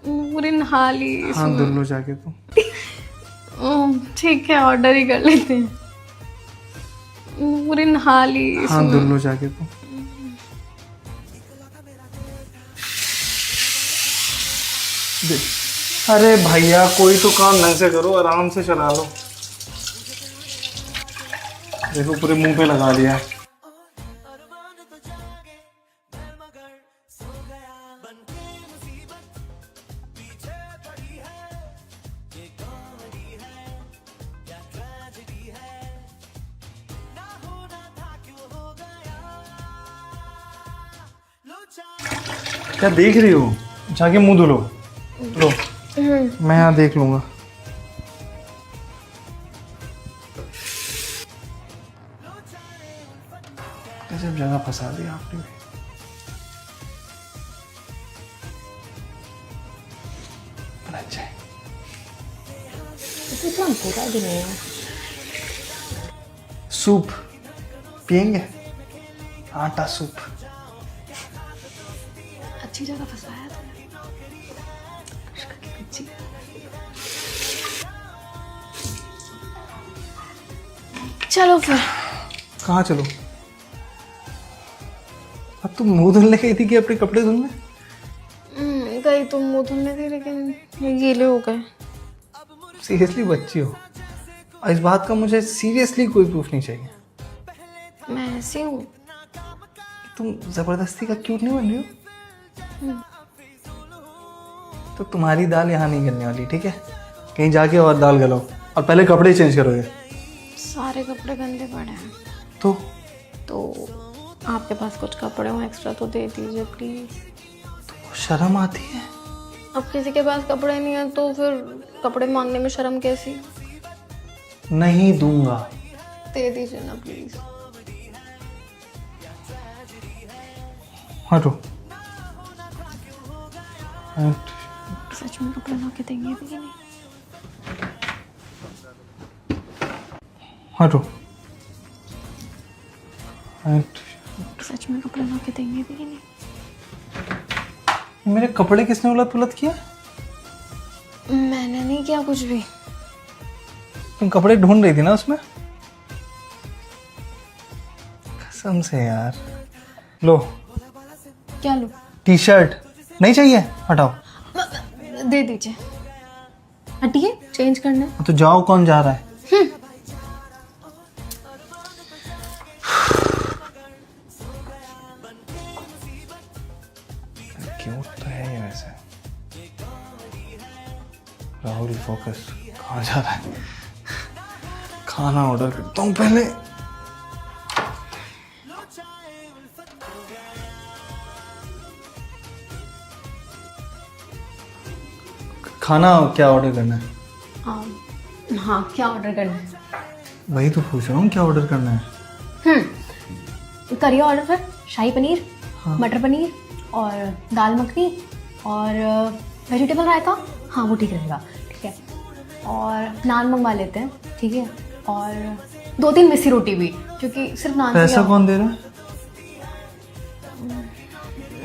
पूरी नहा ली। हाँ, धुल लो जाके तुम। ठीक है, ऑर्डर ही कर लेते हैं। पूरी नहा ली। हाँ, धुल लो जाके तुम। अरे भैया, कोई तो काम ढंग से करो, आराम से चला लो। देखो, पूरे मुंह पे लगा दिया है। क्या देख रही हो? जाके मुंह धुलो। लो, मैं यहाँ देख लूंगा। गजब जगह फंसा दिया आपने। अच्छा, इतना बुरा भी नहीं है। सूप पियेंगे? आटा सूप। अच्छी जगह फंसाया तुमने। पुष्कर की बच्ची। चलो फिर। कहाँ चलो? अब तुम मुंह धुलने गई थी कि अपने कपड़े धुलने? गई तुम मुंह धुलने थी, लेकिन ये गीले हो गए। सीरियसली बच्ची हो, और इस बात का मुझे सीरियसली कोई प्रूफ नहीं चाहिए। मैं ऐसी हूँ। तुम जबरदस्ती का क्यूट नहीं बन रही हो। तो तुम्हारी दाल यहाँ नहीं गलने वाली, ठीक है? कहीं जाके और दाल गलाओ, और पहले कपड़े चेंज करोगे। सारे कपड़े गंदे पड़े हैं। तो आपके पास कुछ कपड़े हो एक्स्ट्रा तो दे दीजिए प्लीज। शर्म आती है? अब किसी के पास कपड़े नहीं है तो फिर कपड़े मांगने में शर्म कैसी? नहीं दूंगा। दे दीजिए ना प्लीज। हटो। सच में कपड़े ला के देंगे भी कि नहीं? हटो। सच में कपड़े ला के देंगे भी कि नहीं? मेरे कपड़े किसने उलट पुलट किया? मैंने नहीं किया कुछ भी। तुम कपड़े ढूंढ रही थी ना उसमें? कसम से यार। लो क्या लो? टी शर्ट नहीं चाहिए, हटाओ। दे दीजिए। हटिए, चेंज करना है। तो जाओ, कौन जा रहा है? क्यूट तो है ये वैसे। राहुल फोकस, कहाँ जा रहा है? खाना ऑर्डर करता हूँ पहले। खाना क्या ऑर्डर करना है? हाँ, क्या ऑर्डर करना है? वही तो पूछ रहा हूँ, क्या ऑर्डर करना है? करिए ऑर्डर फिर। शाही पनीर, हाँ। मटर पनीर और दाल मखनी और वेजिटेबल रायता। हाँ, वो ठीक रहेगा। ठीक है। और नान मंगवा लेते हैं, ठीक है। और 2-3 मिस्सी रोटी भी, क्योंकि सिर्फ नान से पैसा कौन दे रहा है?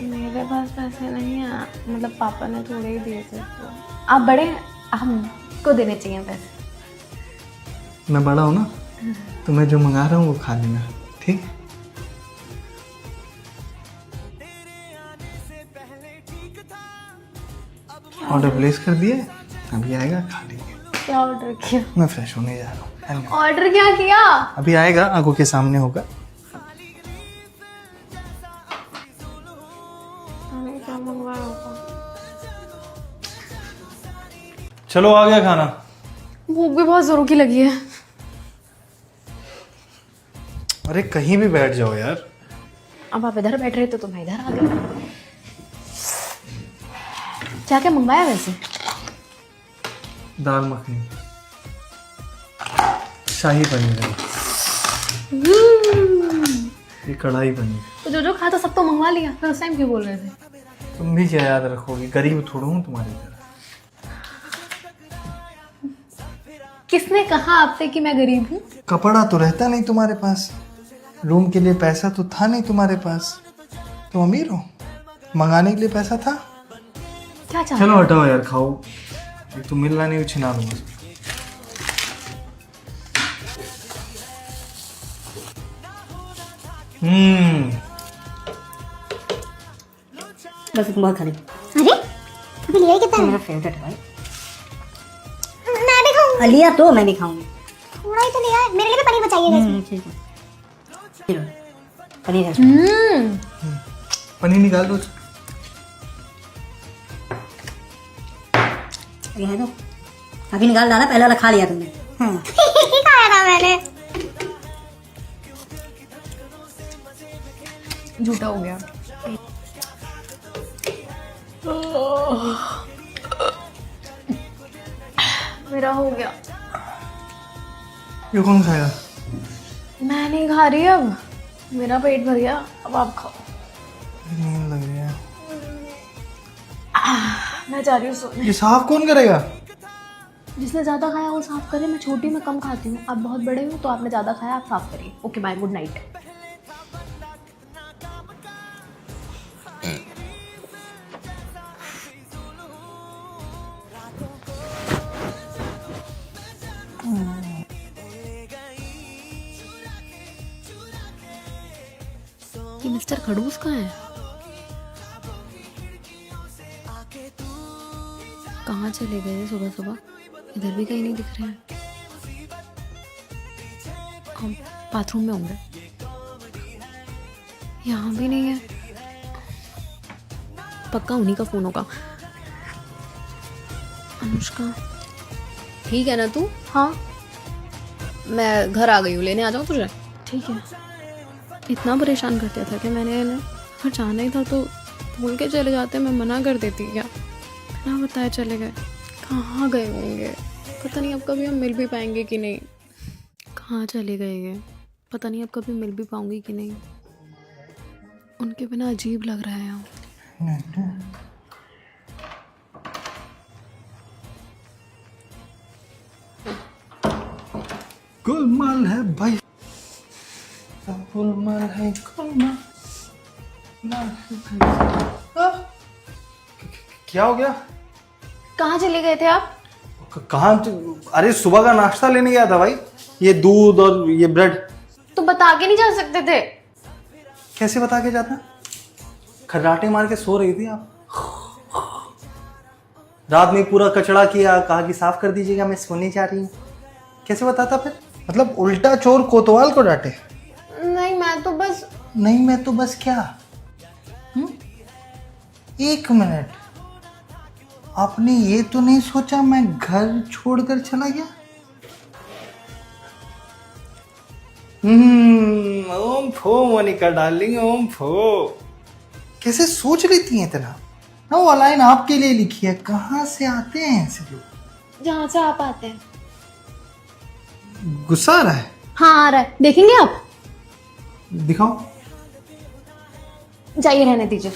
मेरे पास पैसे नहीं है, मतलब पापा ने थोड़े ही दिए थे। तो आप बड़े हैं, हमको देने चाहिए पैसे। मैं बड़ा हूँ ना, तो मैं जो मंगा रहा हूँ वो खा लेना, ठीक है? ऑर्डर प्लेस कर दिए, अभी आएगा, खा लेंगे। क्या ऑर्डर किया? मैं फ्रेश होने जा रहा हूँ। ऑर्डर क्या किया? अभी आएगा, आंखों के सामने होगा। क्या मंगवाया होगा? चलो आ गया खाना। भूख भी बहुत जोरों की लगी है। अरे कहीं भी बैठ जाओ यार। अब आप इधर बैठ रहे थे तो मैं इधर आ गई। क्या क्या मंगवाया वैसे? दाल मखनी, शाही पनीर है, ये कढ़ाई पनीर। तो जो खा था सब तो मंगवा लिया, फिर उस टाइम क्यों बोल रहे थे? तुम भी क्या याद रखोगी, गरीब थोड़ा हूँ तुम्हारी तरह। किसने कहा आपसे कि मैं गरीब हूँ? कपड़ा तो रहता नहीं तुम्हारे पास, रूम के लिए पैसा तो था नहीं तुम्हारे पास, तुम अमीर हो, मंगाने के लिए पैसा था। क्या चाह चलो हटाओ यार, खाओ। एक तो मिल रहा नहीं, छिना लूंगा। बस बहुत खाली। अरे अभी लिया ही कितना है? मेरा फेवरेट है भाई। मैं भी खाऊंगी। लिया तो मैं भी खाऊंगी। थोड़ा ही तो लिया है, मेरे लिए भी पनीर बचाइएगा इसमें। ठीक है। चलो, पनीर है। पनीर निकाल दो। ये है तो अभी निकाल डाला, पहले वाला खा लिया तुमने। खाया था मैंने। झूठा हो गया। मेरा हो गया। ये कौन खाएगा? मैं नहीं खा रही अब, मेरा पेट भर गया, अब आप खाओ। नींद लग रही है। मैं जा रही हूँ सोने। ये साफ कौन करेगा? जिसने ज्यादा खाया वो साफ करे। मैं छोटी, मैं कम खाती हूँ। आप बहुत बड़े हो तो आपने ज्यादा खाया, आप साफ करिए। Okay bye, good night. ये मिस्टर खड़ूस कहाँ है? कहाँ चले गए सुबह सुबह? इधर भी कहीं नहीं दिख रहे हैं। हम बाथरूम में होंगे। यहाँ भी नहीं है। पक्का उन्हीं का फोन होगा। अनुष्का, ठीक है ना तू? हाँ, मैं घर आ गई हूँ, लेने आ जाऊँ तुझे? ठीक है। इतना परेशान करता था कि मैंने इन्हें अगर जाना ही था तो भूल के चले जाते, मैं मना कर देती क्या? बिना बताए चले गए। कहाँ गए होंगे? पता नहीं अब कभी हम मिल भी पाएंगे कि नहीं। कहाँ चले गए ये? पता नहीं अब कभी मिल भी पाऊंगी कि नहीं। उनके बिना अजीब लग रहा है यहाँ। गुलमाल है भाई, गुलमाल है, गुलमाल। क्या हो गया? कहाँ चले गए थे आप? कहाँ? अरे सुबह का नाश्ता लेने गया था भाई, ये दूध और ये ब्रेड। तो बता के नहीं जा सकते थे? कैसे बता के जाता? खर्राटे मार के सो रही थी आप। रात में पूरा कचड़ा किया, कहा कि साफ कर दीजिएगा, मैं सोने जा रही हूँ। कैसे बताता फिर? मतलब उल्टा चोर कोतवाल को डांटे। नहीं मैं तो बस नहीं मैं तो बस क्या? एक मिनट, आपने ये तो नहीं सोचा मैं घर छोड़कर चला गया? ओम फो मोनिका डार्लिंग, ओम फो। कैसे सोच लेती हैं इतना? ना वो लाइन आपके लिए लिखी है, कहाँ से आते हैं ऐसे लोग? जहाँ से आप आते हैं। गुस्सा आ रहा है? हाँ आ रहा है, देखेंगे आप? दिखाओ। जाइए रहने दीजिए।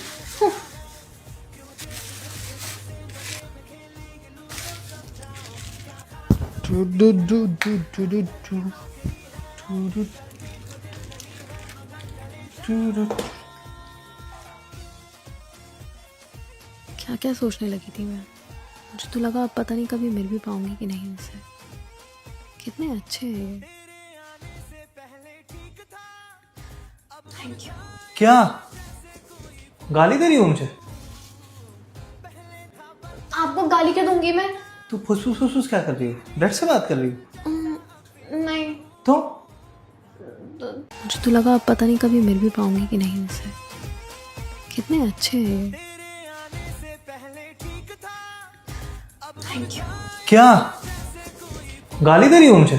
क्या क्या सोचने लगी थी मैं। मुझे तो लगा अब पता नहीं कभी मिल भी पाऊंगी कि नहीं उनसे। कितने अच्छे हैं। Thank you. क्या गाली दे रही हो मुझे? आपको गाली क्यों दूंगी मैं? तू फुसफुस फुसफुस क्या कर रही हो? ब्रेड से बात कर रही हो? नहीं तो मुझे तो लगा अब पता नहीं कभी मिल भी पाऊंगी कि नहीं उनसे। कितने अच्छे हैं। Thank you. क्या गाली दे रही हो मुझे?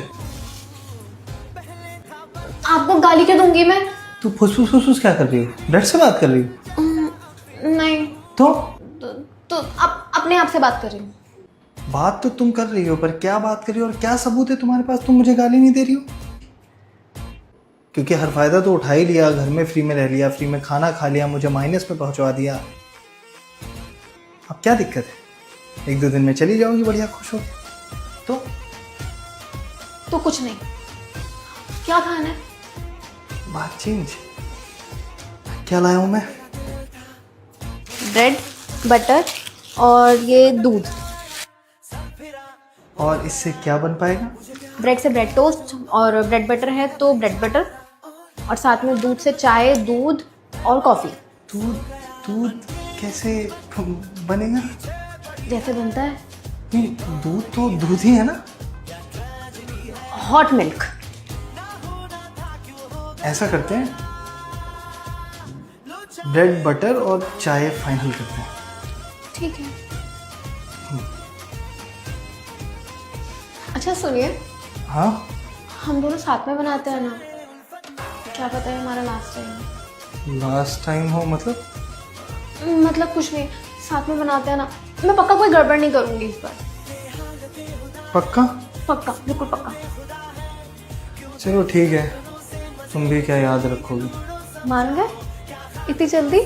आपको गाली क्यों दूंगी मैं? तू फुसफुस फुसफुस क्या कर रही हो? ब्रेड से बात कर रही हो? नहीं तो तो आप अपने आप से बात कर रही हूँ। बात तो तुम कर रही हो, पर क्या बात कर रही हो और क्या सबूत है तुम्हारे पास? तुम मुझे गाली नहीं दे रही हो? क्योंकि हर फायदा तो उठा ही लिया, घर में फ्री में रह लिया, फ्री में खाना खा लिया, मुझे माइनस में पहुंचवा दिया। अब क्या दिक्कत है? एक दो दिन में चली जाऊंगी बढ़िया खुश हो। तो कुछ नहीं। क्या खाना है? बात चेंज। क्या लाया हूं मैं? ब्रेड बटर और ये दूध। और इससे क्या बन पाएगा? ब्रेड से ब्रेड टोस्ट और ब्रेड बटर है तो ब्रेड बटर, और साथ में दूध से चाय, दूध और कॉफ़ी। दूध दूध कैसे बनेगा? जैसे बनता है नहीं, दूध तो दूध ही है ना। Hot milk. ऐसा करते हैं, ब्रेड बटर और चाय फाइनल करते हैं। ठीक है। अच्छा सुनिए, हाँ हम दोनों साथ में बनाते हैं ना, क्या पता है हमारा लास्ट टाइम। लास्ट टाइम हो मतलब? मतलब कुछ नहीं, साथ में बनाते हैं ना। मैं पक्का कोई गड़बड़ नहीं करूंगी इस बार। पक्का? पक्का, बिल्कुल पक्का। चलो ठीक है, तुम भी क्या याद रखोगी। मान गए इतनी जल्दी?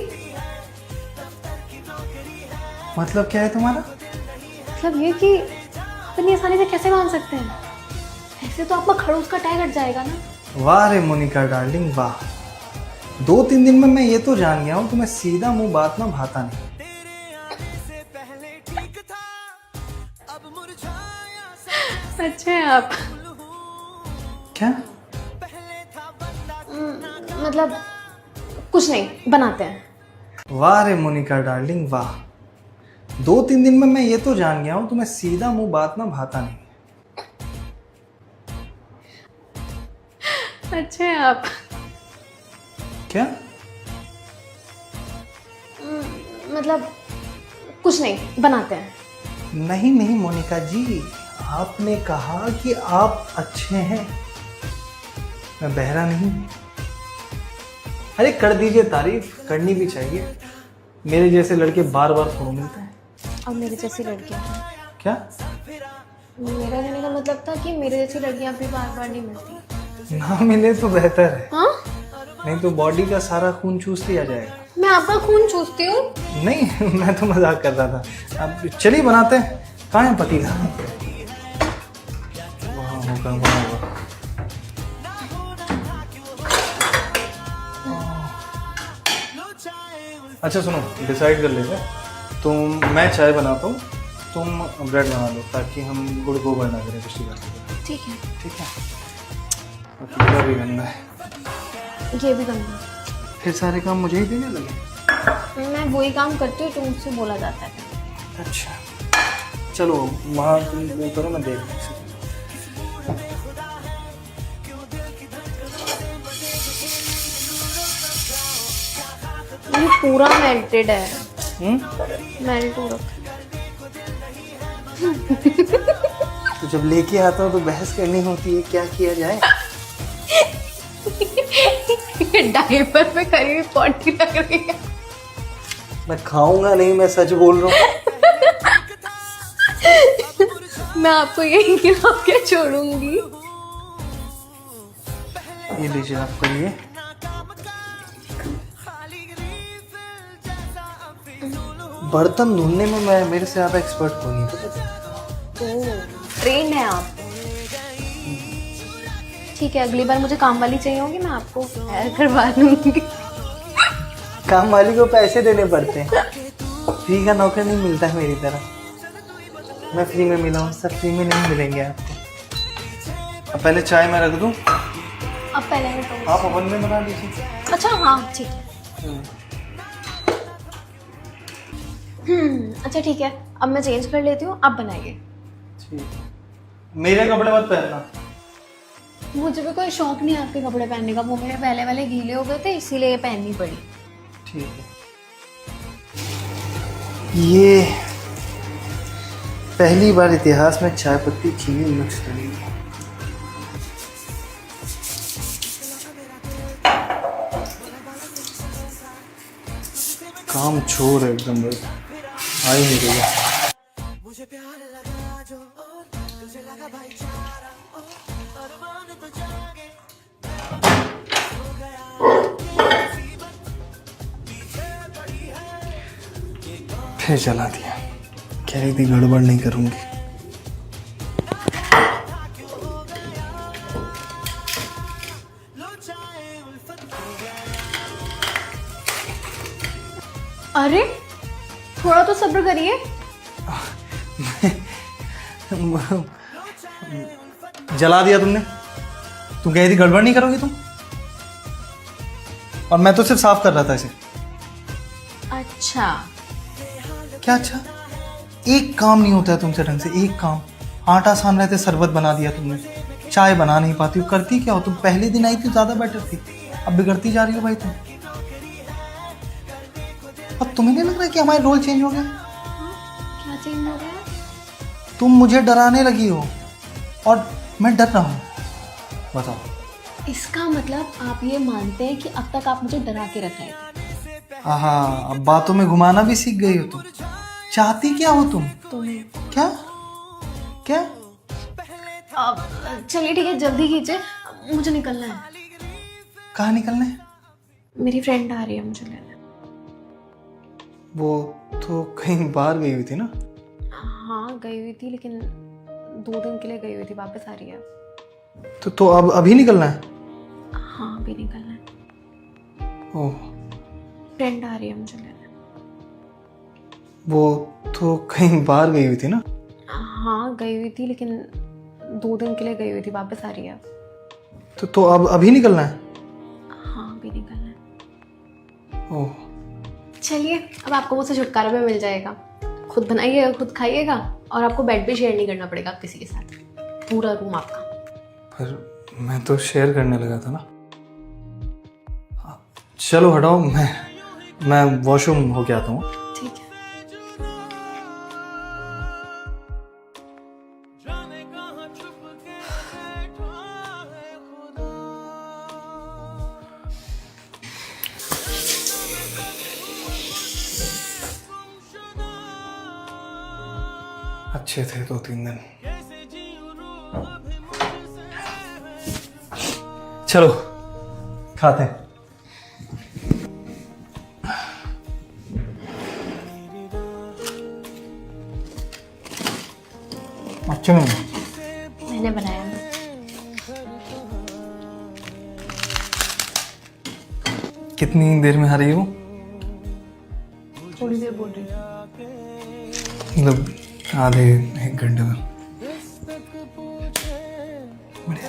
मतलब क्या है तुम्हारा? मतलब ये कि आप इतनी आसानी से कैसे मान सकते हैं? ऐसे तो आपका खड़ूस का टैग हट जाएगा ना। वाह रे मोनिका डार्लिंग वाह, 2-3 दिन में मैं ये तो जान गया हूँ तुम्हें सीधा मुंह बात ना भाता नहीं। अच्छे हैं आप। क्या? मतलब कुछ नहीं, बनाते हैं। वाह रे मोनिका डार्लिंग वाह, 2-3 दिन में मैं ये तो जान गया हूँ तुम्हें सीधा मुंह बात ना भाता नहीं। अच्छे हैं आप। क्या? मतलब कुछ नहीं, बनाते हैं। नहीं नहीं मोनिका जी, आपने कहा कि आप अच्छे हैं, मैं बहरा नहीं। अरे कर दीजिए तारीफ, करनी भी चाहिए। मेरे जैसे लड़के बार बार थोड़ा मिलते हैं। और मेरे जैसी लड़कियां। क्या? मेरा कहने का मतलब था कि मेरे जैसी लड़कियां भी बार बार नहीं मिलती। ना मिले तो बेहतर है, हाँ? नहीं तो बॉडी का सारा खून चूस लिया जाएगा। मैं आपका खून चूसती हूँ? नहीं मैं तो मजाक कर रहा था। अब चलिए बनाते हैं। कहाँ है पतीला? वहाँ होगा, वहाँ होगा। अच्छा सुनो, डिसाइड कर लेते हैं तुम मैं चाय बनाता हूँ, तुम ब्रेड बना लो ताकि हम गुड़ गोबर ना करें कुछ चीज़। ठीक है। ठीक है। अकेला भी गंदा है, ये भी गंदा। फिर सारे काम मुझे ही देने लगे। मैं वही काम करती हूँ तो मुझसे बोला जाता है। अच्छा चलो वहाँ तुम वो करो, मैं देख लूँ। ये पूरा मेल्टेड है। मेल्ट हो रखा तो जब लेके आता हूँ तो बहस करनी होती है, क्या किया जाए। है। डायपर पे करी हुई पॉटी लग रही है। मैं खाऊंगा नहीं, मैं सच बोल रहा हूँ। मैं आपको यही खिला के छोड़ूंगी। ये लीजिए आप करिए। बर्तन धुलने में मैं मेरे से ज़्यादा एक्सपर्ट कोई नहीं, पता। ट्रेंड है आप। ठीक है, अगली बार मुझे काम वाली चाहिए होगी, मैं आपको करवा लूंगी। काम वाली को पैसे देने पड़ते हैं, फ्री का नौकर नहीं मिलता है मेरी तरह। मैं फ्री में मिला हूँ, सब फ्री में नहीं मिलेंगे आपको। अब पहले चाय मैं रख दूँ, अब पहले मैं तो आप ओवन में बना लीजिए। अच्छा हाँ ठीक है। अच्छा ठीक है, अब मैं चेंज कर लेती हूँ, आप बनाइए। ठीक है, मेरे कपड़े मत पहनना। मुझे भी कोई शौक नहीं आपके कपड़े पहनने का, वो मेरे पहले वाले गीले हो गए थे इसीलिए ये पहननी पड़ी। ठीक है। ये पहली बार इतिहास में चाय पत्ती चीनी मिक्स करी। काम छोड़ एकदम, बस आ ही नहीं रही। फिर जला दिया, कह रही थी गड़बड़ नहीं करूंगी। अरे थोड़ा तो सब्र करिए। जला दिया तुमने, तुम कह रही थी गड़बड़ नहीं करोगी तुम, और मैं तो सिर्फ साफ कर रहा था इसे। अच्छा क्या अच्छा? एक काम नहीं होता है तुमसे ढंग से, एक काम। आटा सान रहे थे, शरबत बना दिया तुमने, चाय बना नहीं पाती हो, करती क्या हो तुम? पहले दिन आई थी ज्यादा बेटर थी, अब बिगड़ती जा रही हो भाई तुम। अब तुम्हें नहीं लग रहा है कि हमारे रोल चेंज हो गए? क्या चेंज हो गया? तुम मुझे डराने लगी हो और मैं डर रहा हूँ, बताओ। इसका मतलब आप ये मानते हैं कि अब तक आप मुझे डरा के रख रहे थे? हाँ, अब बातों में घुमाना भी सीख गई हो तुम। चाहती क्या हो तुम? क्या क्या? अब चलिए ठीक है, जल्दी कीजिए, मुझे निकलना है। कहाँ निकलना है? मेरी फ्रेंड आ रही है मुझे लेने। वो तो कहीं बाहर गई हुई थी ना? हाँ गई हुई थी, लेकिन 2 दिन के लिए गई हुई थी, वापस आ रही है। तो अब अभी निकलना है? हाँ अभी निकलना है। ओह, फ्रेंड आ रही है मुझे लेने। वो तो कहीं बाहर गई हुई थी ना? हाँ गई हुई थी, लेकिन 2 दिन के लिए गई हुई थी, वापस आ रही है। तो अब अभी निकलना है? हाँ अभी निकलना है। ओह, चलिए, अब आपको मुझसे छुटकारा भी मिल जाएगा। खुद बनाइएगा, खुद खाइएगा, और आपको बेड भी शेयर नहीं करना पड़ेगा किसी के साथ, पूरा रूम आपका। पर मैं तो शेयर करने लगा था ना। चलो हटाओ, मैं वॉशरूम होके आता हूँ। ठीक है। अच्छे थे 2-3 दिन। चलो खाते हैं। अच्छा मैंने बनाया। कितनी देर में आ रही हो? थोड़ी देर बोल रही थी। मतलब आधे एक घंटे में। बढ़िया।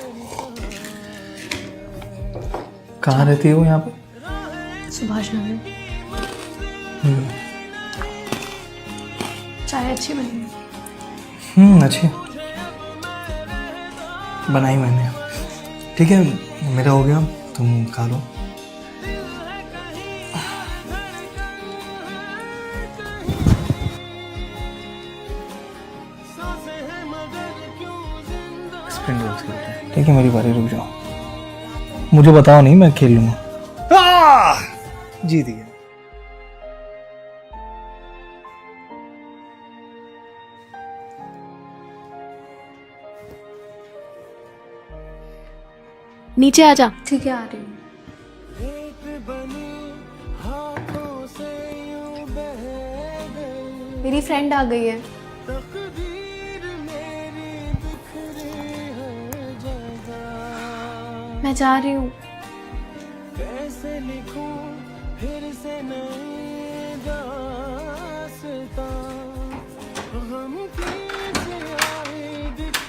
कहाँ रहती है वो यहाँ पे? सुभाष नगर। चाय अच्छी बनी है। अच्छी बनाई मैंने। ठीक है, मेरा हो गया, तुम खा लो। स्प्रिंग रोल्स खेलते हैं। ठीक है, मेरी बारी, रुक जाओ। मुझे बताओ नहीं, मैं खेल लूंगा। जीत गया। नीचे आ जा। ठीक है, आ रही हूँ। मेरी फ्रेंड आ गई है। मैं जा रही हूँ। कैसे लिखूं फिर से नई दास्तां, हम कैसे आए दिख